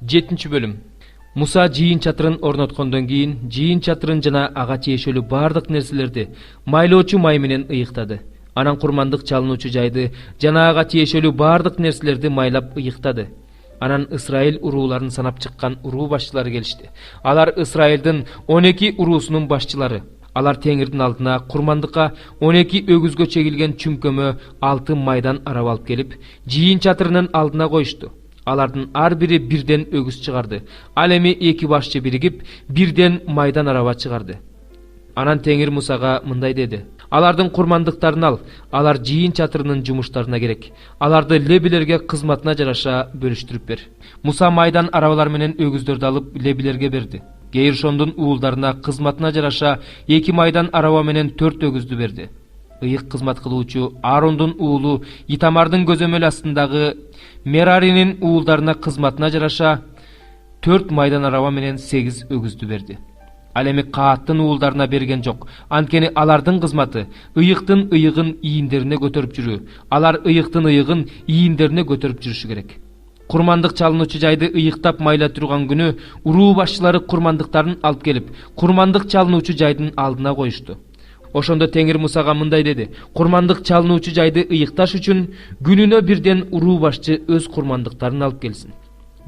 7 bölüm. Муса жыйын чатырын орноткондон кийин жыйын чатырын жана ага тиешелүү бардык нерселерди майлоочу май менен ыйыктады. Анан курмандык чалынуучу жайды жана ага тиешелүү бардык нерселерди майлап ыйыктады. Анан Исраил урууларын санап чыккан уруу башчылары келишти. Алар Исраилдин 12 уруусунун башчылары. Алар Теңирдин алдына курмандыкка 12 өгүзгө чегилген чүмкөмө 6 майдан арабы алып келип, жыйын чатырынын алдына коюшту. Алардын ар бири бирден өгүз чыгарды. Ал эми эки башчы биригип, бирден майдан араба чыгарды. Анан Теңир Мусага мындай деди: алардын курмандыктарын ал, алар жыйын чатырынын жумуштарына керек. Аларды лебилерге кызматына жараша бөлүштүрүп бер. Муса майдан арабалар менен өгүздөрдү алып лебилерге берди. Гейршондун уулдарына кызматына жараша 2 майдан араба менен 4 өгүздү берди. Ыйык кызмат кылуучу Аарондун уулу Итамардын көзөмөл астындагы Мераринин уулдарына кызматына жараша 4 майдан араба менен 8 өгүздү берди. Ал эми Кааттын уулдарына берген жок. Анткени алардын кызматы ыйыктын ыйыгын ийиндерине көтөрүп жүрүү. Алар ыйыктын ыйыгын ийиндерине көтөрүп жүрүшү керек. Курмандык чалынуучу жайды ыйыктап майла турган күнү уруу башчылары курмандыктарын алып келип, курмандык чалынуучу жайдын алдына коюшту. Ошондо Теңир Мусага мындай деди: курмандык чалынуучу жайды ыйыкташ үчүн күнүнө бирден уруу башчы өз курмандыктарын алып келсин.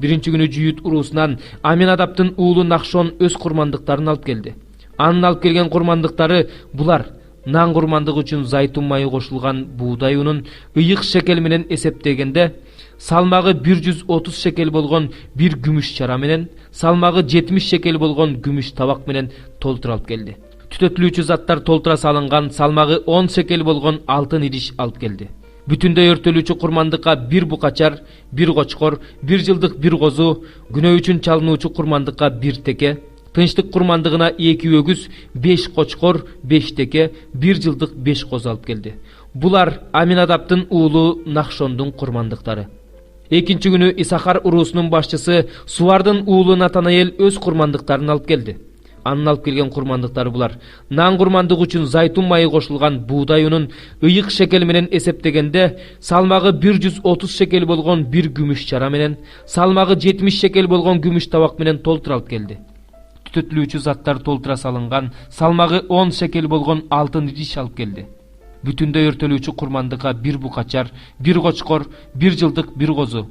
Биринчи күнү Жүйүт уруусунан Аминадаптын уулу Нахшон өз курмандыктарын алып келди. Анын алып келген курмандыктары булар: нан курмандыгы үчүн зайтун майы кошулган буудай унун ыйык шекел менен эсептегенде салмагы 130 шекел болгон бир күмүш чара менен, салмагы 70 шекел болгон күмүш табак менен толтура алып келди. Түтөтүлүүчү заттар толтура салынган салмагы 10 шекел болгон алтын идиш алып келди. Бүтүндөй өртөлүүчү курмандыкка бир букачар, бир кочкор, бир жылдык бир козу, күнөө үчүн чалынуучу курмандыкка бир теке, тынчтык курмандыгына 2 өгүз, 5 кочкор, 5 теке, бир жылдык 5 козу алып келди. Булар Аминадаптын уулу Нахшондун курмандыктары. Экинчи күнү Исахар уруусунун башчысы Суардын уулу Натанаэл өз курмандыктарын алып келди. Анын алып келген курмандыктары булар: нан курмандыгы үчүн зайтун майы кошулган буудай унун ыйык шекел менен эсептегенде салмагы 130 шекел болгон бир күмүш чара менен, салмагы 70 шекел болгон күмүш табак менен толтура алып келди. Түтөтүлүүчү заттар толтура салынган салмагы 10 шекел болгон алтын идиш алып келди. Бүтүндөй өртөлүүчү курмандыкка бир букачар, бир кочкор, бир жылдык бир козу,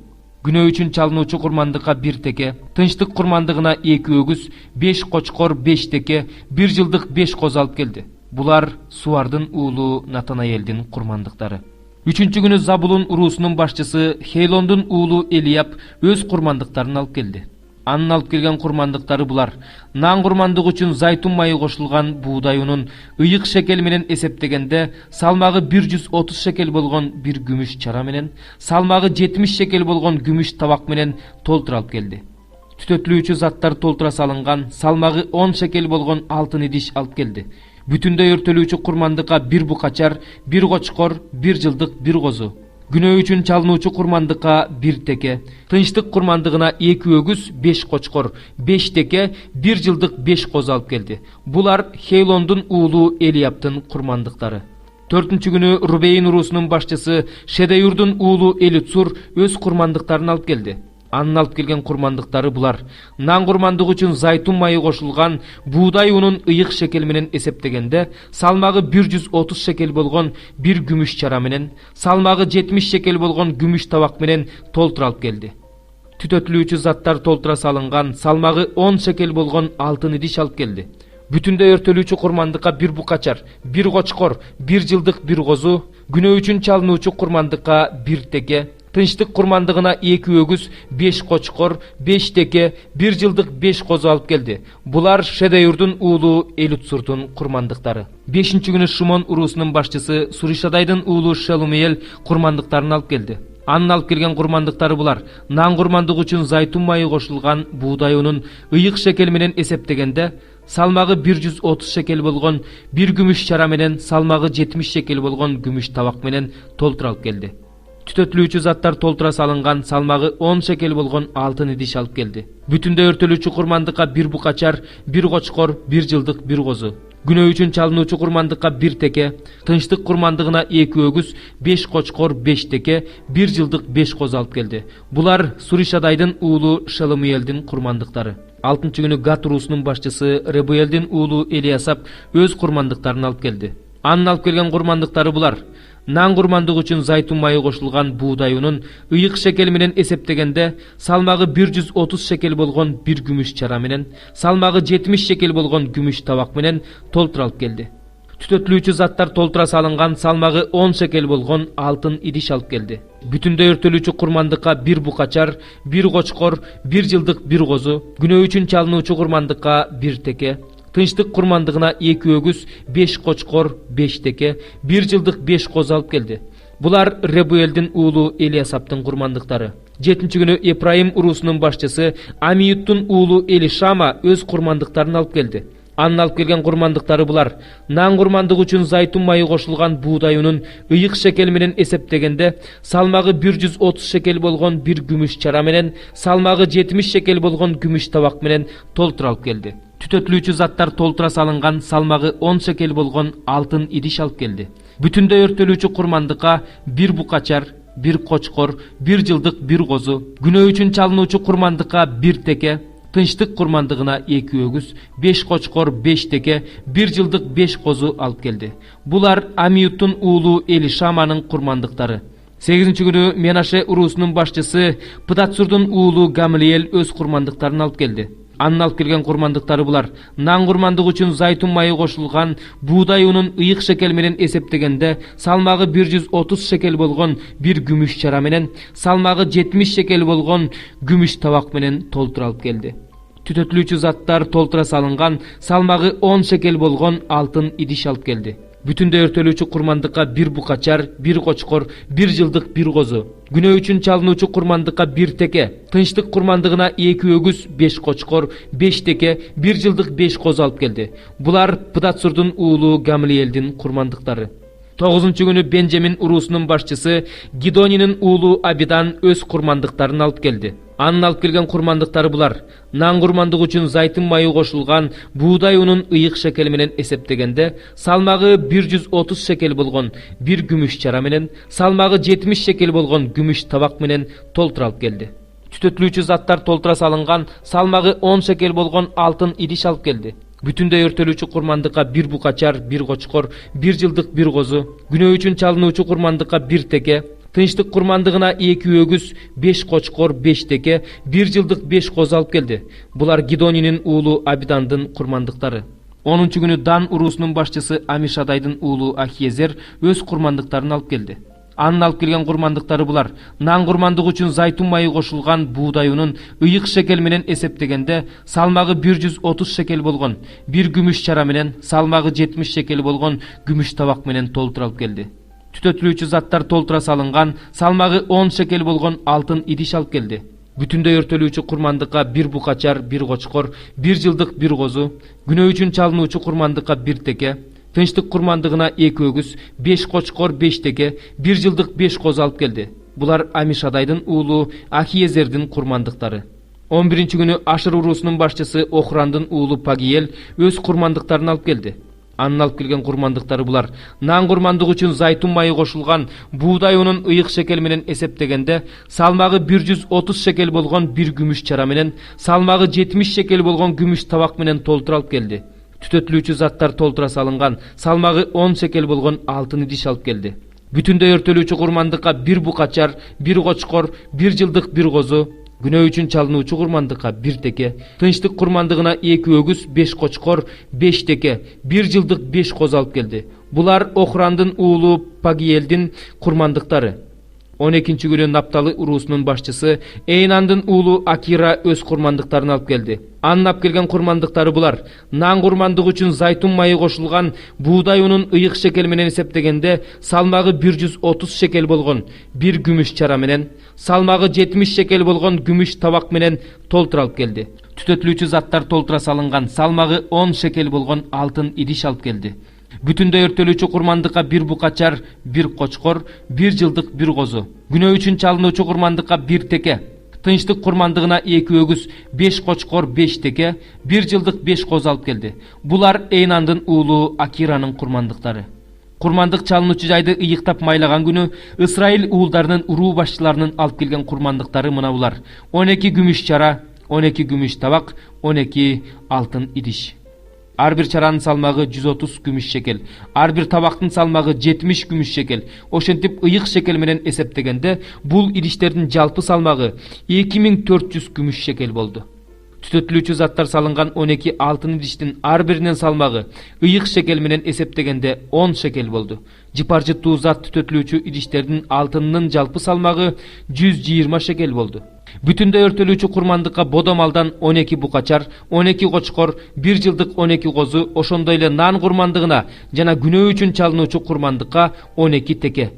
күнөө үчүн чалынуучу курмандыкка бир теке, тынчтык курмандыгына 2 өгүз, 5 кочкор, 5 теке, бир жылдык 5 козу алып келди. Булар Суардын уулу Натанаэлдин курмандыктары. Үчүнчү күнү Забулун уруусунун башчысы Хейлондун уулу Элияб өз курмандыктарын алып келди. Анын алып келген курмандыктары булар: нан курмандыгы үчүн зайтун майы кошулган буудай унун ыйык шекел менен эсептегенде салмагы 130 шекел болгон бир күмүш чара менен, салмагы 70 шекел болгон күмүш табак менен толтура алып келди. Түтөтүлүүчү заттар толтура салынган салмагы 10 шекел болгон алтын идиш алып келди. Бүтүндөй өртөлүүчү курмандыкка бир букачар, бир кочкор, бир жылдык бир козу, күнөө үчүн чалынуучу курмандыкка бир теке, тынчтык курмандыгына 2 өгүз, 5 кочкор, 5 теке, бир жылдык 5 козу алып келди. Булар Хейлондун уулу Элиябтын курмандыктары. Төртүнчү күнү Рубейн уруусунун башчысы Шедеюрдун уулу Элицур өз курмандыктарын алып келди. Анын алып келген курмандыктары булар: нан курмандыгы үчүн зайтун майы кошулган буудай унун ыйык шекел менен эсептегенде салмагы 130 шекел болгон бир күмүш чара менен, салмагы 70 шекел болгон күмүш табак менен толтура алып келди. Түтөтүлүүчү заттар толтура салынган салмагы 10 шекел болгон алтын идиш алып келди. Бүтүндөй өртөлүүчү курмандыкка бир букачар, бир кочкор, бир жылдык бир козу, күнөө үчүн чалынуучу курмандыкка бир теке, тынчтык курмандыгына 2 өгүз, 5 кочкор, 5 теке, бир жылдык 5 козу алып келди. Булар Шедеюрдун уулу Элицурдун курмандыктары. Бешинчи күнү Шимон уруусунун башчысы Суришадайдын уулу Шелумиэл курмандыктарын алып келди. Анын алып келген курмандыктары булар: нан курмандыгы үчүн зайтун майы кошулган буудай унун ыйык шекел менен эсептегенде салмагы 130 шекел болгон бир күмүш чара менен, салмагы 70 шекел болгон күмүш табак менен толтура алып келди. Түтөтүлүүчү заттар толтура салынган салмагы 10 шекел болгон алтын идиш алып келди. Бүтүндөй өртөлүүчү курмандыкка бир букачар, бир кочкор, бир жылдык бир козу, Günөө үчүн чалынуучу курмандыкка 1 теке, тынчтык курмандыгына 2 өгүз, 5 кочкор, 5 теке, 1 жылдык 5 коз алып келди. Булар Суришадайдын уулу Шалымиелдин курмандыктары. 6-күнү Гат уруусунун башчысы Ребуэлдин уулу Элиасап өз курмандыктарын алып келди. Анын алып келген курмандыктары булар: нан курмандыгы үчүн зайтун майы кошулган буудай унун ыйык шекел менен эсептегенде салмагы 130 шекел болгон 1 күмүш чара менен, салмагы 70 шекел болгон күмүш табак менен толтура алып келди. Түтөтүлүүчү заттар толтура салынган салмагы 10 шекел болгон алтын идиш алып келди. Бүтүндөй өртөлүүчү курмандыкка 1 букачар, 1 кочкор, 1 жылдык 1 козу, күнөө үчүн чалынуучу курмандыкка 1 теке, тынчтык курмандыгына 2 өгүз, 5 кочкор, 5 теке, 1 жылдык 5 коз алып келди. Булар Ребуэлдин уулу Элиасаптын курмандыктары. 7-күнү Эфраим уруусунун башчысы Амиюттун уулу Элишама өз курмандыктарын алып келди. Анын алып келген курмандыктары булар: нан курмандыгы үчүн зайтун майы кошулган буудай унун ыйык шекел менен эсептегенде салмагы 130 шекел болгон 1 күмүш чара менен, салмагы 70 шекел болгон күмүш табак менен толтура алып келди. Түтөтүлүүчү заттар толтура салынган салмагы 10 шекел болгон алтын идиш алып келди. Бүтүндөй өртөлүүчү курмандыкка 1 букачар, 1 кочкор, 1 жылдык 1 козу, күнөө үчүн чалынуучу курмандыкка 1 теке, тынчтык курмандыгына 2 өгүз, 5 кочкор, 5 теке, 1 жылдык 5 козу алып келди. Булар Амиюттун уулу Элишаманын курмандыктары. 8-күнү Менаше уруусунун башчысы Пыдатсурдун уулу Гамлиел өз курмандыктарын алып келди. Анын алып келген курмандыктары булар: нан курмандыгы үчүн зайтун майы кошулган буудай унун ыйык шекел менен эсептегенде салмагы 130 шекел болгон 1 күмүш чара менен, салмагы 70 шекел болгон күмүш табак менен толтура алып келди. Түтөтүлүүчү заттар толтура салынган салмагы 10 шекел болгон алтын идиш алып келди. Бүтүндөй өртөлүүчү курмандыкка 1 букачар, 1 кочкор, 1 жылдык 1 козу, күнөө үчүн чалынуучу курмандыкка 1 теке, тынчтык курмандыгына 2 өгүз, 5 кочкор, 5 теке, 1 жылдык 5 козу алып келди. Булар Пыдатсурдун уулу Гамлиелдин курмандыктары. 9-күнү Бенжамин уруусунун башчысы Гидонинин уулу Абидан өз курмандыктарын алып келди. Анын алып келген курмандыктары булар: нан курмандыгы үчүн зайтун майы кошулган буудай унун ыйык шекел менен эсептегенде салмагы 130 шекел болгон 1 күмүш чара менен, салмагы 70 шекел болгон күмүш табак менен толтура алып келди. Түтөтүлүүчү заттар толтура салынган салмагы 10 шекел болгон алтын идиш алып келди. Бүтүндөй өртөлүүчү курмандыкка 1 букачар, 1 кочкор, 1 жылдык 1 козу, күнөө үчүн чалынуучу курмандыкка 1 теке, тынчтык курмандыгына 2 өгүз, 5 кочкор, 5 теке, 1 жылдык 5 козу алып келди. Булар Гидонинин уулу Абидандын курмандыктары. 10-күнү Дан уруусунун башчысы Амишадайдын уулу Ахиезер өз курмандыктарын алып келди. Анын алып келген курмандыктары булар: нан курмандыгы үчүн зайтун майы кошулган буудай унун ыйык шекел менен эсептегенде салмагы 130 шекел болгон 1 күмүш чара менен, салмагы 70 шекел болгон күмүш табак менен толтура алып келди. Түтөтүлүүчү заттар толтура салынган салмагы 10 шекел болгон алтын идиш алып келди. Бүтүндөй өртөлүүчү курмандыкка 1 букачар, 1 кочкор, 1 жылдык 1 козу, күнөө үчүн чалынуучу курмандыкка 1 теке, тынчтык курмандыгына 2 өгүз, 5 кочкор, 5 теке, 1 жылдык 5 козу алып келди. Булар Амишадайдын уулу Ахиезердин курмандыктары. 11-күнү Ашыр уруусунун башчысы Охрандын уулу Пагиел өз курмандыктарын алып келди. Анын алып келген курмандыктары булар: нан курмандыгы үчүн зайтун майы кошулган буудай унун ыйык шекел менен эсептегенде салмагы 130 шекел болгон 1 күмүш чара менен, салмагы 70 шекел болгон күмүш табак менен толтура алып келди. Түтөтүлүүчү заттар толтура салынган салмагы 10 шекел болгон алтын идиш алып келди. Бүтүндөй өртөлүүчү курмандыкка 1 букачар, 1 кочкор, 1 жылдык 1 козу, күнөө үчүн чалынуучу курмандыкка 1 теке, тынчтык курмандыгына 2 өгүз, 5 кочкор, 5 теке, 1 жылдык 5 козу алып келди. Булар Охрандын уулу Пагиелдин курмандыктары. 12-күнү Напталы уруусунун башчысы Эйнандын уулу Акира өз курмандыктарын алып келди. Анын алып келген курмандыктары булар: нан курмандыгы үчүн зайтун майы кошулган буудай унун ыйык шекел менен эсептегенде салмагы 130 шекел болгон 1 күмүш чара менен, салмагы 70 шекел болгон күмүш табак менен толтура алып келди. Түтөтүлүүчү заттар толтура салынган салмагы 10 шекел болгон алтын идиш алып келди. Бүтүндөй өртөлүүчү курмандыкка 1 букачар, 1 кочкор, 1 жылдык 1 козу, күнөө үчүн чалынуучу курмандыкка 1 теке, Тынчтык курмандыгына 2 өгүз, 5 кочкор, 5 теке, 1 жылдык 5 коз алып келди. Булар Эйнандын уулу Акиранын курмандыктары. Курмандык чалынуучу жайды ыйыктап майлаган күнү Исраил уулдарынын уруу башчыларынын алып келген курмандыктары мына булар: 12 күмүш чара, 12 күмүш табак, 12 алтын идиш. Ар бир чаранын салмагы 130 күмүш шекел, ар бир табактын салмагы 70 күмүш шекел. Ошентип ыйык шекел менен эсептегенде бул идиштердин жалпы салмагы 2400 күмүш шекел болду. Түтөтүлүүчү заттар салынган 12 алтын идиштин ар биринин салмагы ыйык шекел менен эсептегенде 10 шекел болду. Жыпаржыттуу зат түтөтүлүүчү идиштердин алтынынын жалпы салмагы 120 шекел болду. Бүтүндөй өртөлүүчү курмандыкка бодомалдан 12 букачар, 12 кочкор, 1 жылдык 12 козу, ошондой эле нан курмандыгына жана күнөө үчүн чалынуучу курмандыкка 12 теке.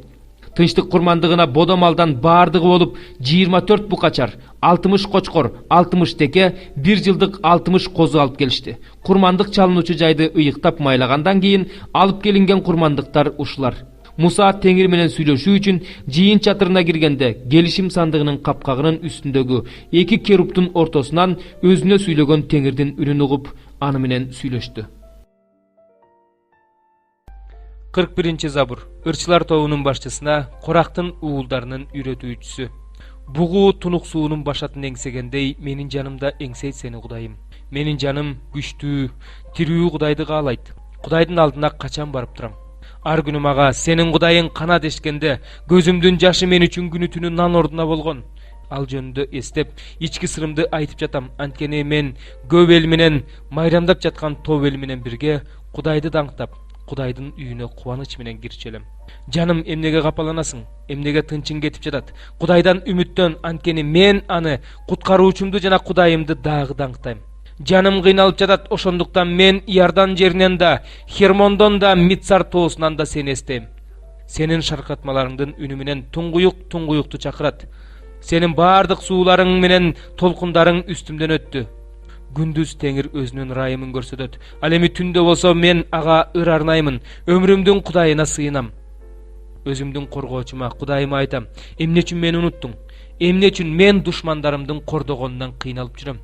Тынчтык курмандыгына бодомалдан баардыгы болуп 24 букачар, 60 кочкор, 60 теке, 1 жылдык 60 козу алып келишти. Курмандык чалынуучу жайды ыйыктап майлагандан кийин алып келинген курмандыктар ушулар. Муса Теңир менен сүйлөшүү үчүн жыйын чатырына киргенде келишим сандыгынын капкагынын үстүндөгү 2 керуптун ортосунан өзүнө сүйлөгөн Теңирдин үнүн угуп, аны менен сүйлөштү. 41 Забур. Ырчылар тобунун башчысына, Корактын уулдарынын үйрөтүүчүсү. Бугу тунук суунун башатын эңсегендей, менин жанымда эңсейт сени Кудайым. Менин жаным күчтүү, тирүү Кудайды каалайт. Кудайдын алдына качан барып турам. Ар күнү мага сенин Кудайың кана дешкенде, көзүмдүн жашы мен үчүн күнү түнү нан ордуна болгон. Ал жөнүндө эстеп, ички сырымды айтып жатам. Анткени мен көп эл менен майрамдап жаткан топ эл менен бирге Кудайды даңктап, Кудайдын үйүнө кубаныч менен кирчелем. Жаным, эмнеге капаланасың? Эмнеге тынчың кетип жатат? Кудайдан үмүттөн, анткени мен аны куткаруучумду жана Кудайымды дагы даңктайм. Жаным кыйналып жатат, ошондуктан мен Иордан жеринен да, Хермондон да, Митсар тоосунан да сени эстейм. Сенин шаркатмаларыңдын үнү менен туңгуюкту чакырат. Сенин баардык сууларың менен толкундарың үстүмдөн өттү. Күндүз Теңир өзүнүн ырайымын көрсөтөт. Ал эми түндө болсо мен ага ыр арнаймын, өмүрүмдүн Кудайына сыйынам. Өзүмдүн коргоочума, Кудайыма айтам: эмне үчүн мени унуттуң? Эмне үчүн мен душмандарымдын кордогонунан кыйналып жүрөм?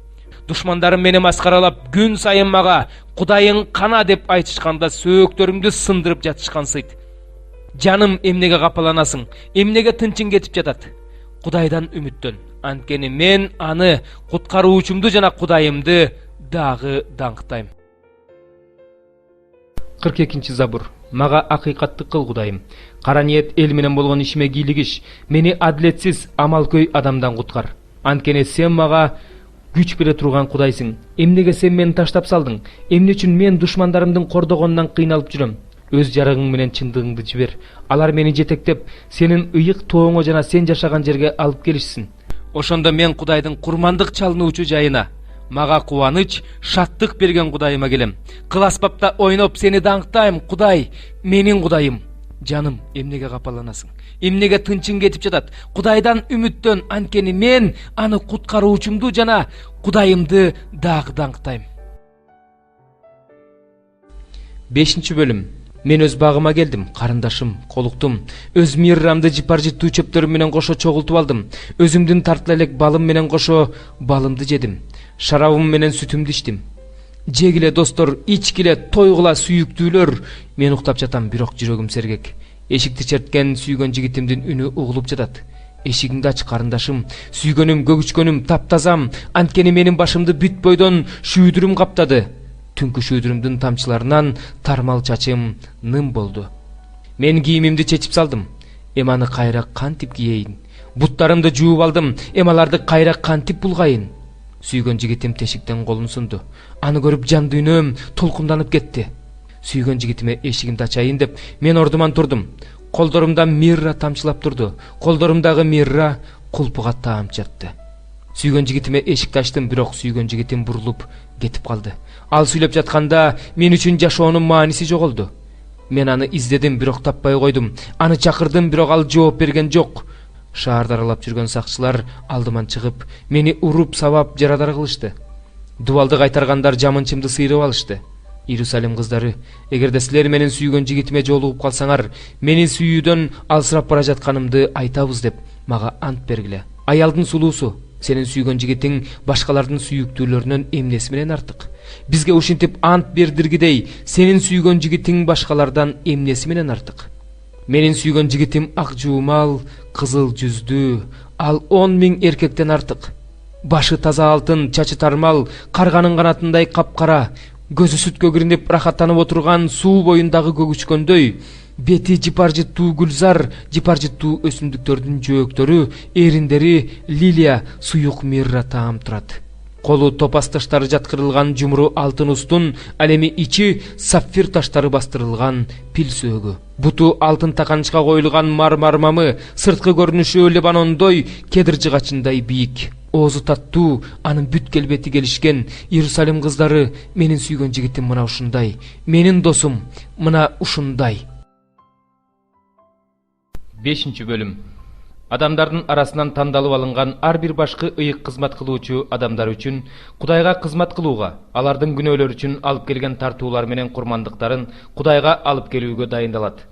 Душмандарым мени маскаралап, күн сайын мага Кудайың кана деп айтышканда сөөктөрүмдү сындырып жатышкансыйт. Жаным, эмнеге капаланасың? Эмнеге тынчың кетип жатат? Кудайдан үмүттөн, анткени мен аны куткаруучумду жана Кудайымды дагы даңктайм. 42 Забур. Мага акыйкатты кыл Кудайым. Кара ниет эл менен болгон ишиме кийлигиш, мени адилетсиз амалкөй адамдан куткар. Анткени сен мага күч бере турган Кудайсың. Эмнеге сен мени таштап салдың? Эмне үчүн мен душмандарымдын кордогонунан кыйналып жүрөм? Өз жарыгың менен чындыгыңды жибер. Алар мени жетектеп, сенин ыйык тооңо жана сен жашаган жерге алып келишсин. Ошондо мен Кудайдын курмандык чалынуучу жайына, мага кубаныч, шаттык берген Кудайыма келем. Кыл аспапта ойноп сени даңктайм, Кудай, менин Кудайым. Жаным, эмнеге капаланасың? Эмнеге тынчың кетип жатат? Кудайдан үмүттөн, анткени мен аны куткаруучумду жана Кудайымды дагы даңктайм. 5 бөлүм. Мен өз багыма келдим, карындашым, колуктум. Өз миррамды жыпаржыттуу чөптөрүм менен кошо чогултуп алдым. Өзүмдүн тартыла элек балым менен кошо балымды жедим. Шарабым менен сүтүмдү ичтим. Жегиле достор, ичкиле, тойгула сүйүктүүлөр. Мен уктап жатам, бирок жүрөгүм сергек. Эшикти черткен сүйгөн жигитимдин үнү угулуп жатат. Эшигиңди ач, карындашым. Сүйгөнүм, көгүчкөнүм, таптазам. Анткени менин башымды бүт бойдон шүйдүрүм каптады. Түнкү шүйдүрүмдүн тамчыларынан тармал чачым ным болду. Мен кийимимди чечип салдым. Эманы кайра кантип кийейин? Буттарымды жууп алдым. Эмаларды кайра кантип булгайын? Сүйгөн жигитим тешиктен колун сунду. Аны көрүп жан дүйнөм толкунданып кетти. Сүйгөн жигитиме эшигимди ачайын деп мен ордуман турдум. Колдорумдан мирра тамчылап турду. Колдорумдагы мирра кулпуга таам жатты. Сүйгөн жигитиме эшикти ачтым, бирок сүйгөн жигитим бурулуп кетип калды. Ал сүйлөп жатканда мен үчүн жашоонун мааниси жоголду. Мен аны издедим, бирок таппай койдум. Аны чакырдым, бирок ал жооп берген жок. Шаарды аралап жүргөн сакчылар алдыман чыгып, мени уруп сабап жарадар кылышты. Дубалды кайтаргандар жамынчымды сыйрып алышты. Иерусалим кыздары, эгерде силер менин сүйгөн жигитиме жолугуп калсаңар, менин сүйүүдөн алсырап бара жатканымды айтабыз деп мага ант бергиле. Аялдын сулуусу, Сенин сүйгөн жигитиң башкалардын сүйүктүүлөрүнөн эмнеси менен артык? Бизге ушинтип ант бердиргидей, сенин сүйгөн жигитиң башкалардан эмнеси менен артык? Менин сүйгөн жигитим ак жуумал, кызыл жүздүү, ал 10 000 эркектен артык. Башы таза алтын, чачы тармал, карганын канатындай капкара, көзү сүткө киринип рахаттанып отурган суу боюндагы көгүчкөндөй, бети жыпар-жыттуу гүлзар, жыпар-жыттуу өсүмдүктөрдүн жөөктөрү, эриндери лилия, суюк мирра таам турат. Колу топас таштары жаткырылган жумуру алтын устун, ал эми ичи сапфир таштары бастырылган пил сөөгү. Буту алтын таканчка коюлган мармар мамы, сырткы көрүнүшү Лебанондой кедир жыгачындай бийик. Оозу таттуу, анын бүт келбети келишкен. Иерусалим кыздары, менин сүйгөн жигитим мына ушундай, менин досум мына ушундай. 5-бөлүм. Адамдардын арасынан тандалып алынган ар бир башкы ыйык кызмат кылуучу адамдар үчүн Кудайга кызмат кылууга, алардын күнөөлөрү үчүн алып келген тартуулар менен курмандыктарын Кудайга алып келүүгө дайындалат.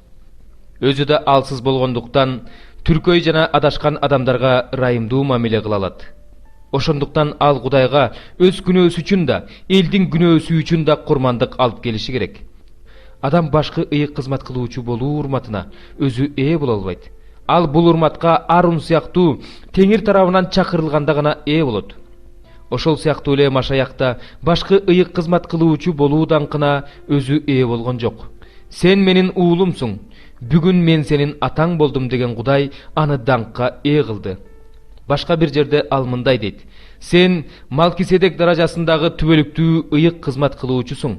Өзү да алсыз болгондуктан түркөй жана адашкан адамдарга ырайымдуу мамиле кыла алат. Ошондуктан ал Кудайга өз күнөөсү үчүн да, элдин күнөөсү үчүн да курмандык алып келиши керек. Адам башкы ыйык кызмат кылуучу болуу урматына өзү ээ боло албайт. Ал бул урматка Арун сыяктуу Теңир тарабынан чакырылганда гана ээ болот. Ошол сыяктуу эле Машаякта башкы ыйык кызмат кылуучу болуу даңкына өзү ээ болгон жок. Сен менин уулумсуң, бүгүн мен сенин атаң болдум деген Кудай аны даңкка ээ кылды. Башка бир жерде ал мындай дейт: сен Малкиседек даражасындагы түбөлүктүү ыйык кызмат кылуучусуң.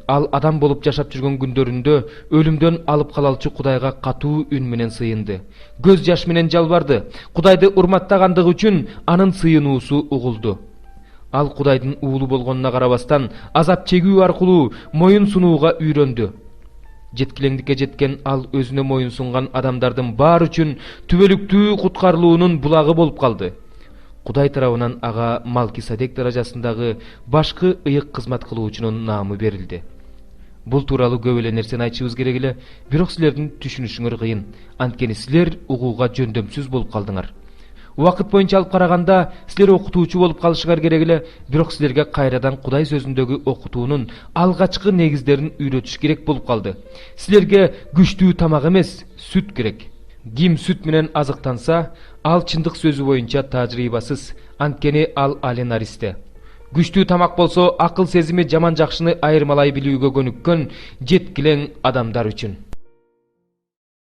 Ал адам болуп жашап жүргөн күндөрүндө өлүмдөн алып калалчы Кудайга катуу үн менен сыйынды. Көз жаш менен жалбарды. Кудайды урматтагандыгы үчүн анын сыйынуусу угулду. Ал Кудайдын уулу болгонуна карабастан азап чегүү аркылуу моюн сунууга үйрөндү. Жеткилеңдикке жеткен ал өзүнө моюн сунган адамдардын баары үчүн түбөлүктүү куткарылуунун булагы болуп калды. Кудай тарабынан ага Малкиседек даражасындагы башкы ыйык кызмат кылуучунун наамы берилди. Бул тууралуу көп эле нерсени айтышыбыз керек эле, бирок силердин түшүнүшүңөр кыйын. Анткени силер угууга жөндөмсүз болуп калдыңар. Убакыт боюнча алып караганда силер окутуучу болуп калышыңар керек эле, бирок силерге кайрадан Кудай сөзүндөгү окутуунун алгачкы негиздерин үйрөтүш керек болуп калды. Силерге күчтүү тамак эмес, сүт керек. Ким сүт менен азыктанса, ал чындык сөзү боюнча тажрыйбасыз, анткени ал аленаристе. Күчтүү тамак болсо акыл сезими жаман жакшыны айырмалай билүүгө көнүккөн жеткилең адамдар үчүн.